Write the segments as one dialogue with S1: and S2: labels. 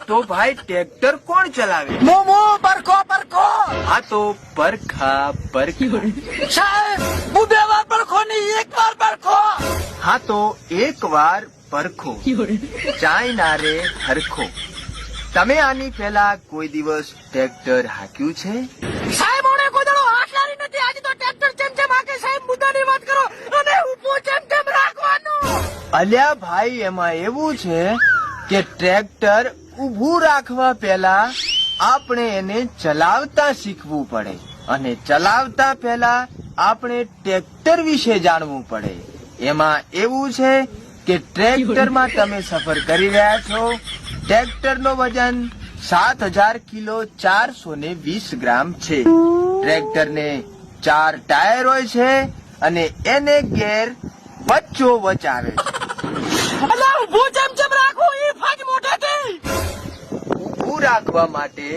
S1: તો ભાઈ ટ્રેક્ટર કોણ ચલાવે?
S2: મોમો પરખો પરખો.
S1: આ તો પરખા પરખા.
S2: સાહેબ હું 2 વાર પરખો ને 1 વાર પરખો.
S1: હા તો એક વાર પરખો, ચાય ના રે હરખો. તમે આની પહેલા કોઈ દિવસ ટ્રેક્ટર હાંક્યું છે?
S2: સાહેબ ઓને કોદળો હાથ લારી નથી. આજે તો ટ્રેક્ટર ચેમ ચેમ હાકે. સાહેબ મુદ્દાની વાત કરો અને ઊભો ચેમ ચેમ રાખવાનું.
S1: અલ્યા ભાઈ, એમાં એવું છે કે ટ્રેક્ટર ઊભું રાખવા પહેલા આપણે એને ચલાવતા શીખવું પડે, અને ચલાવતા પહેલા આપણે ટ્રેક્ટર વિશે જાણવું પડે. એમાં એવું છે કે ટ્રેક્ટરમાં તમે સફર કરી રહ્યા છો. ટ્રેક્ટરનો વજન 7000 કિલો 420 ગ્રામ છે. ટ્રેક્ટરને 4 ટાયર હોય છે અને એને ગેર વચ્ચોવચ આવે છે.
S2: અલા ઊભો ચેમ ચેમ રાખો એ ફાજ મોઢેથી.
S1: ઊભું રાખવા માટે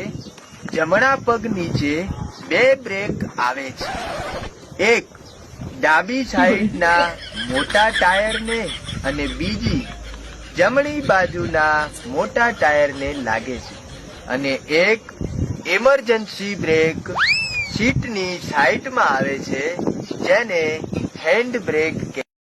S1: જમણા પગ નીચે 2 બ્રેક આવે છે. એક ડાબી સાઈડના મોટા ટાયરને અને બીજી જમણી બાજુના મોટા ટાયરને લાગે છે, અને એક ઇમરજન્સી બ્રેક સીટની સાઈડમાં આવે છે, જેને હેન્ડ બ્રેક